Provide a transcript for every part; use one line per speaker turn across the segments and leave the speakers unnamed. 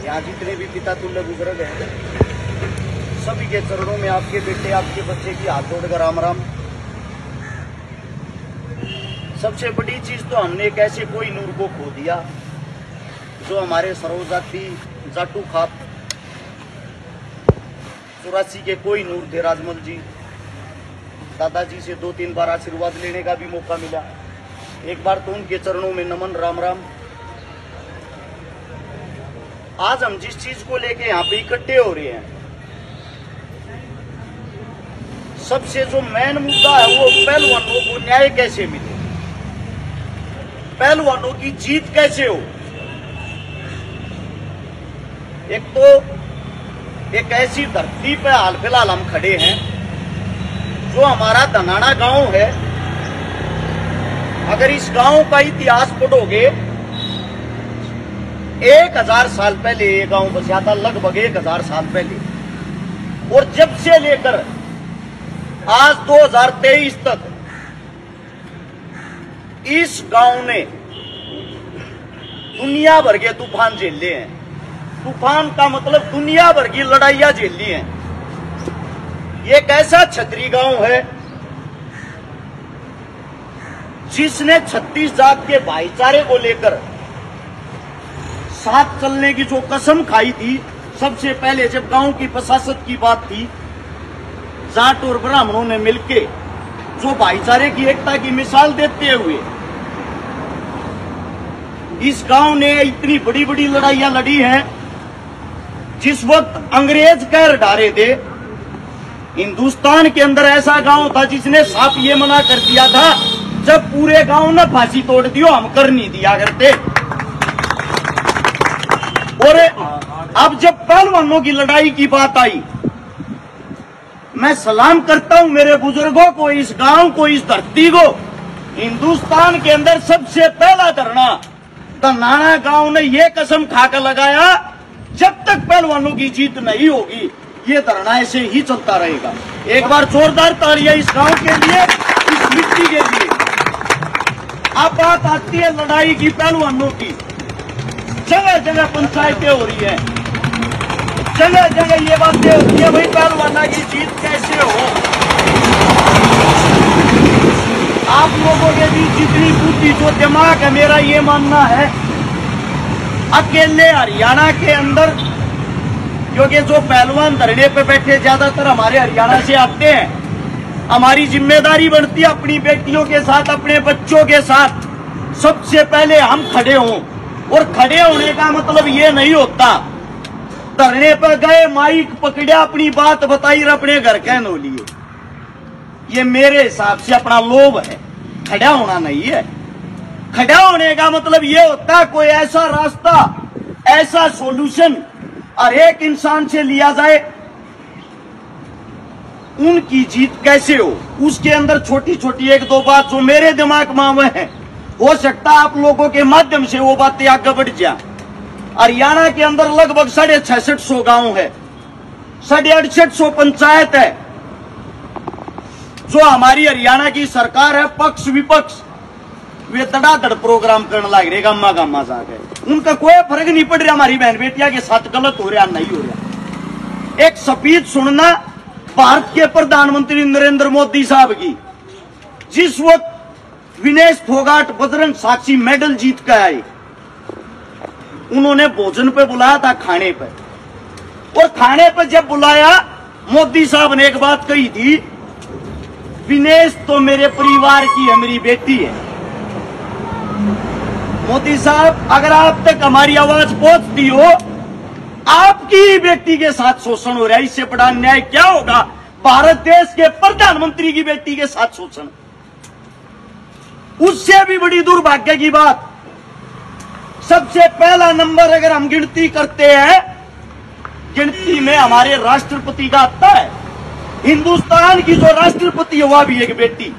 यहाँ जितने भी पिता तुल्य बुजुर्ग हैं, सभी के चरणों में आपके बेटे आपके बच्चे की हाथ जोड़कर राम राम। सबसे बड़ी चीज तो हमने एक ऐसे कोई नूर को खो दिया जो हमारे सर्वजाति जाटू खाप 84 के कोई नूर थे। राजमल जी दादाजी से 2-3 बार आशीर्वाद लेने का भी मौका मिला। एक बार तो उनके चरणों में नमन, राम राम। आज हम जिस चीज को लेके यहाँ पे इकट्ठे हो रहे हैं, सबसे जो मेन मुद्दा है वो पहलवानों को न्याय कैसे मिले, पहलवानों की जीत कैसे हो। एक तो एक ऐसी धरती पे हाल फिलहाल हम खड़े हैं जो हमारा धनाना गांव है। अगर इस गांव का इतिहास पढ़ोगे, 1000 साल पहले ये गांव बसा था, लगभग 1000 साल पहले। और जब से लेकर आज 2023 तक इस गांव ने दुनिया भर के तूफान झेले हैं। तूफान का मतलब दुनिया भर की लड़ाइयां झेली हैं। ये एक ऐसा छतरी गांव है जिसने 36 जात के भाईचारे को लेकर साथ चलने की जो कसम खाई थी। सबसे पहले जब गांव की प्रशासक की बात थी, जाट और ब्राह्मणों ने मिलकर जो भाईचारे की एकता की मिसाल देते हुए इस गांव ने इतनी बड़ी बड़ी लड़ाइयां लड़ी हैं। जिस वक्त अंग्रेज कह डारे थे, हिंदुस्तान के अंदर ऐसा गांव था जिसने साफ ये मना कर दिया था, जब पूरे गांव ने फांसी तोड़ दियो हम कर नहीं दिया करते। और अब जब पहलवानों की लड़ाई की बात आई, मैं सलाम करता हूं मेरे बुजुर्गों को, इस गांव को, इस धरती को। हिंदुस्तान के अंदर सबसे पहला धरना धनाना गांव ने यह कसम खाकर लगाया, जब तक पहलवानों की जीत नहीं होगी ये धरना ऐसे ही चलता रहेगा। एक बार जोरदार तालियां इस गांव के लिए, इस मिट्टी के लिए। अब बात आती है लड़ाई की, पहलवानों की। जगह जगह पंचायतें हो रही है, जगह जगह ये बातें होती है, भाई पहलवाना की जीत कैसे हो। आप लोगों के बीच जितनी बुद्धि जो दिमाग है, मेरा ये मानना है अकेले हरियाणा के अंदर, क्योंकि जो पहलवान धरने पे बैठे ज्यादातर हमारे हरियाणा से आते हैं, हमारी जिम्मेदारी बनती है अपनी बेटियों के साथ, अपने बच्चों के साथ सबसे पहले हम खड़े हों। और खड़े होने का मतलब ये नहीं होता धरने पर गए, माइक पकड़ा, अपनी बात बताई और अपने घर कह नो लिए। ये मेरे हिसाब से अपना लोभ है, खड़ा होना नहीं है। खड़ा होने का मतलब ये होता है कोई ऐसा रास्ता, ऐसा सॉल्यूशन हर एक इंसान से लिया जाए, उनकी जीत कैसे हो। उसके अंदर छोटी छोटी 1-2 बात जो मेरे दिमाग में है, हो सकता है आप लोगों के माध्यम से वो बातें आगे बढ़ जाए। हरियाणा के अंदर लगभग 650 गांव है, 6800 पंचायत है। जो हमारी हरियाणा की सरकार है, पक्ष विपक्ष वे धड़ाधड़ प्रोग्राम करने लग रहे, गामा गामा जाके। उनका कोई फर्क नहीं पड़ रहा हमारी बहन बेटिया के साथ गलत हो रहा नहीं हो रहा। एक स्पीच सुनना भारत के प्रधानमंत्री नरेंद्र मोदी साहब की, जिस वक्त विनेश फोगाट बजरंग साक्षी मेडल जीत कर आए, उन्होंने भोजन पे बुलाया था, खाने पे। और खाने पे जब बुलाया, मोदी साहब ने एक बात कही थी, विनेश तो मेरे परिवार की है, मेरी बेटी है। मोदी साहब, अगर आप तक हमारी आवाज पहुंचती हो, आपकी बेटी के साथ शोषण हो रहा है, इससे बड़ा न्याय क्या होगा। भारत देश के प्रधानमंत्री की बेटी के साथ शोषण, उससे भी बड़ी दुर्भाग्य की बात। सबसे पहला नंबर अगर हम गिनती करते हैं, गिनती में हमारे राष्ट्रपति का आता है। हिंदुस्तान की जो राष्ट्रपति है वह भी एक बेटी,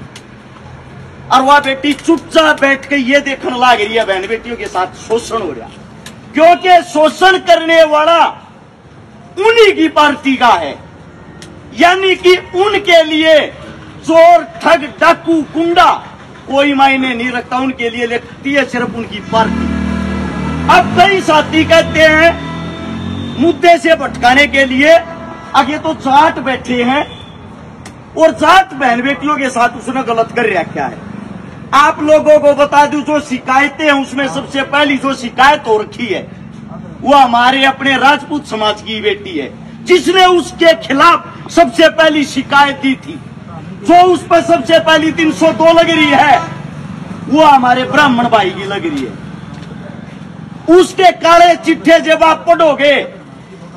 और वह बेटी चुपचाप बैठ के ये देखने लग रही है बहन बेटियों के साथ शोषण हो रहा, क्योंकि शोषण करने वाला उन्हीं की पार्टी का है। यानी कि उनके लिए चोर, ठग, डाकू, गुंडा कोई मायने नहीं रखता, उनके लिए लिखती है सिर्फ उनकी पार्टी। अब कई साथी कहते हैं मुद्दे से भटकाने के लिए आगे तो जाट बैठे हैं और जाट बहन बेटियों के साथ उसने गलत कर रखा है। आप लोगों को बता दूं, जो शिकायतें हैं उसमें सबसे पहली जो शिकायत हो रखी है वो हमारे अपने राजपूत समाज की बेटी है, जिसने उसके खिलाफ सबसे पहली शिकायत दी थी। जो उस पर सबसे पहली 302 लग रही है वो हमारे ब्राह्मण भाई की लग रही है। उसके काले चिट्ठे जब आप पढ़ोगे,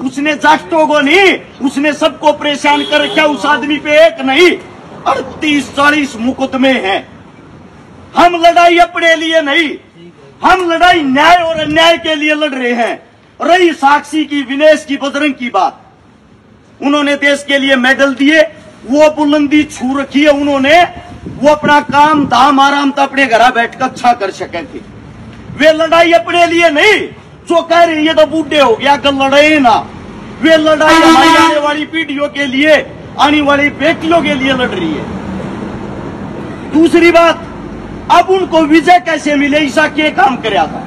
उसने जाटों को नहीं, उसने सबको परेशान कर रखा। उस आदमी पे एक नहीं 38-40 मुकदमे हैं। हम लड़ाई अपने लिए नहीं, हम लड़ाई न्याय और अन्याय के लिए लड़ रहे हैं। रही साक्षी की, विनेश की, बजरंग की बात, उन्होंने देश के लिए मेडल दिए, वो बुलंदी छू रखी है उन्होंने, वो अपना काम धाम आराम तो अपने घर बैठकर अच्छा कर सके थे। वे लड़ाई अपने लिए नहीं, जो कह रही है तो बूढ़े हो गया कल लड़ाई ना, वे लड़ाई हमारी आने वाली पीढ़ियों के लिए, आने वाली बेटियों के लिए लड़ रही है। दूसरी बात, अब उनको विजय कैसे मिले, ऐसा क्या काम कराया था?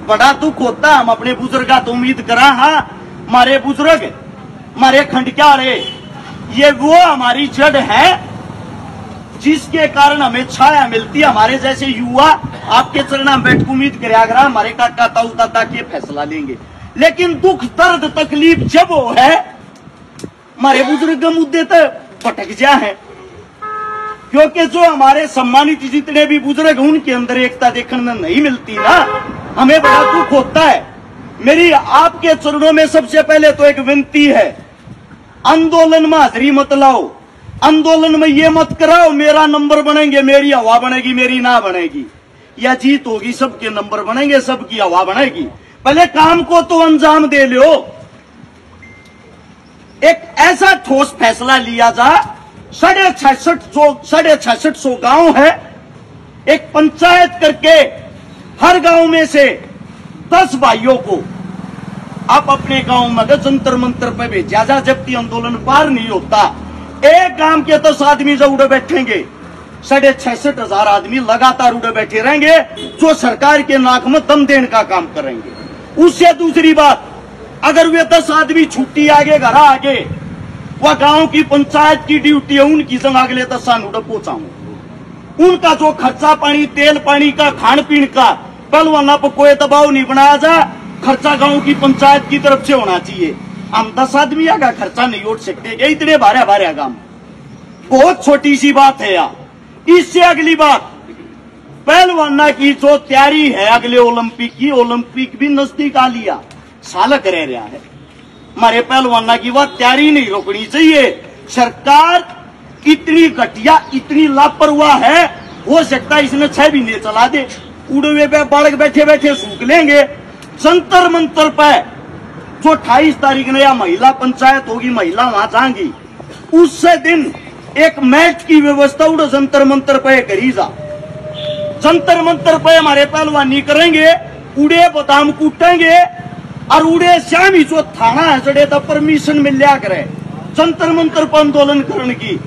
बड़ा दुख होता, हम अपने बुजुर्गा तो उम्मीद करा, हाँ हमारे बुजुर्ग, हमारे खंडक्यारे, ये वो हमारी जड़ है जिसके कारण हमें छाया मिलती है। हमारे जैसे युवा आपके चरणों में बैठ उम्मीद कराया, हमारे काका ताऊ दादा के फैसला लेंगे। लेकिन दुख दर्द तकलीफ जब वो है, हमारे बुजुर्ग मुद्दे तो भटक जा है, क्योंकि जो हमारे सम्मानित जितने भी बुजुर्ग उनके अंदर एकता देखने में नहीं मिलती ना, हमें बड़ा दुख होता है। मेरी आपके चरणों में सबसे पहले तो एक विनती है, आंदोलन में हाजिरी मत लाओ, आंदोलन में ये मत कराओ मेरा नंबर बनेंगे, मेरी हवा बनेगी, मेरी ना बनेगी, या जीत होगी सबके नंबर बनेंगे, सबकी हवा बनेगी। पहले काम को तो अंजाम दे लो। एक ऐसा ठोस फैसला लिया जा, 6650 गांव है, एक पंचायत करके हर गांव में से 10 भाइयों को आप अपने गांव में जंतर मंतर पे भेजा जा। जबकि आंदोलन पार नहीं होता, एक गांव के 10 आदमी जो उड़े बैठेंगे, 66,500 आदमी लगातार उड़े बैठे रहेंगे, जो सरकार के नाक में दम देने का काम करेंगे। उससे दूसरी बात, अगर वे 10 आदमी छुट्टी आगे घर आगे, वह गांव की पंचायत की ड्यूटी है, उनकी जगह अगले 10 उड़े पहुंचाऊं। उनका जो खर्चा पानी, तेल पानी का, खान पीन का, पहलवाना पर कोई दबाव नहीं बनाया जा, खर्चा गांव की पंचायत की तरफ से होना चाहिए। हम 10 आदमी का खर्चा नहीं उठ सकते, इतने भारे भारे काम, बहुत छोटी सी बात है यार। इससे अगली बात, पहलवाना की जो तैयारी है अगले ओलंपिक की, ओलंपिक भी नजदीक आ लिया, सालक रह रहा है। हमारे पहलवाना की बात तैयारी नहीं रोकनी चाहिए। सरकार इतनी घटिया, इतनी लापरवाह है, हो सकता है इसने 6 महीने चला दे, उड़वे पे बालक बैठे बैठे सूख लेंगे। जंतर मंतर पे जो 28 तारीख ने या महिला पंचायत होगी, महिला वहां जाएंगी, उससे दिन एक मैच की व्यवस्था उड़ जंतर मंतर पे करी जा। जंतर मंतर पे हमारे पहलवानी करेंगे, उड़े बादाम कूटेंगे, और उड़े श्याम ही जो थाना है चढ़े तो परमिशन मिल लिया करे जंतर मंतर पर आंदोलन करने की।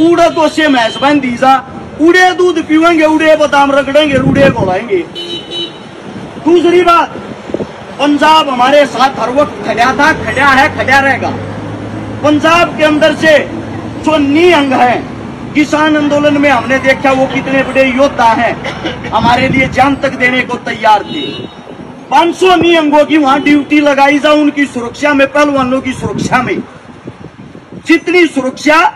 उड़े तो से मैसबैन दी जा, उड़े दूध पीवेंगे, उड़े बादाम रगड़ेंगे, उड़े घोड़ाएंगे। दूसरी बात, पंजाब हमारे साथ हर वक्त खड़ा था, खड़ा है, खड़ा रहेगा। पंजाब के अंदर से जो नी अंग है, किसान आंदोलन में हमने देखा वो कितने बड़े योद्धा हैं, हमारे लिए जान तक देने को तैयार थे। 500 नी अंगों की वहां ड्यूटी लगाई जा, उनकी सुरक्षा में, पहलवानों की सुरक्षा में। जितनी सुरक्षा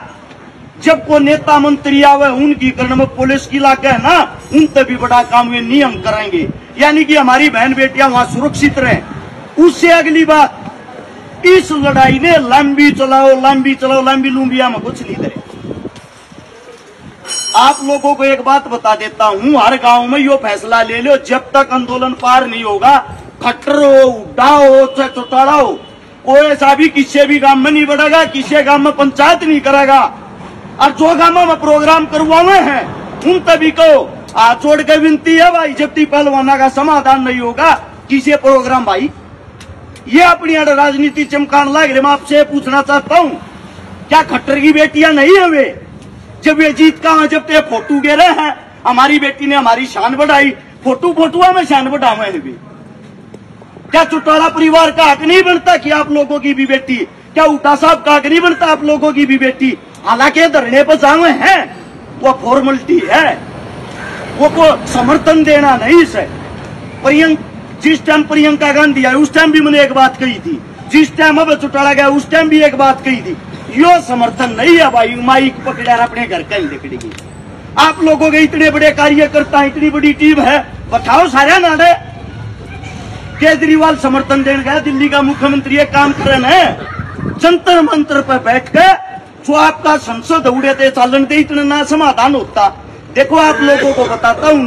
जब को नेता मंत्री आवे उनकी करने में पुलिस की इलाका है ना, उनसे भी बड़ा काम वे नियम करेंगे, यानी कि हमारी बहन बेटियां वहां सुरक्षित रहें। उससे अगली बात, इस लड़ाई ने लंबी चलाओ, लंबी चलाओ, लंबी लूंबिया में कुछ नहीं करे। आप लोगों को एक बात बता देता हूं, हर गांव में यो फैसला ले लो, जब तक आंदोलन पार नहीं होगा, खट्टर हो, उड्डा हो, चौटाड़ा हो, कोई ऐसा भी किसी भी गांव में नहीं बढ़ेगा, किसी गांव में पंचायत नहीं करेगा। और जो गांवों में प्रोग्राम करवाए हैं उन तभी को हाथ जोड़ के विनती है भाई, जब तक पहलवाना का समाधान नहीं होगा किसी प्रोग्राम भाई। ये अपनी राजनीति चमकान लग रहे। मैं आपसे पूछना चाहता हूं, क्या खट्टर की बेटियां नहीं है वे? जब ये जीत का, जब ते फोटो गिरे हैं, हमारी बेटी ने हमारी शान बढ़ाई, फोटुआ में शान बढ़ावे है वे। क्या चौटाला परिवार का हक नहीं बनता कि आप लोगों की भी बेटी, क्या उटा साहब का हक नहीं बनता आप लोगों की भी बेटी? हालांकि धरने पर जावे हैं वो फॉर्मेलिटी है, वो को समर्थन देना नहीं से। जिस टाइम प्रियंका गांधी आई उस टाइम भी मैंने एक बात कही थी, जिस टाइम अब चौटाला गया उस टाइम भी एक बात कही थी, यो समर्थन नहीं है भाई। माइक पकड़ा अपने घर का ही निकलेगी। आप लोगों के इतने बड़े कार्यकर्ता, इतनी बड़ी टीम है, बताओ सारे नाडे। केजरीवाल समर्थन देने गया, दिल्ली का मुख्यमंत्री एक काम करन है, जंतर मंत्र पर बैठ के जो आपका संसद उड़े थे चालन दे, इतना ना समाधान होता। देखो आप लोगों को बताता हूँ।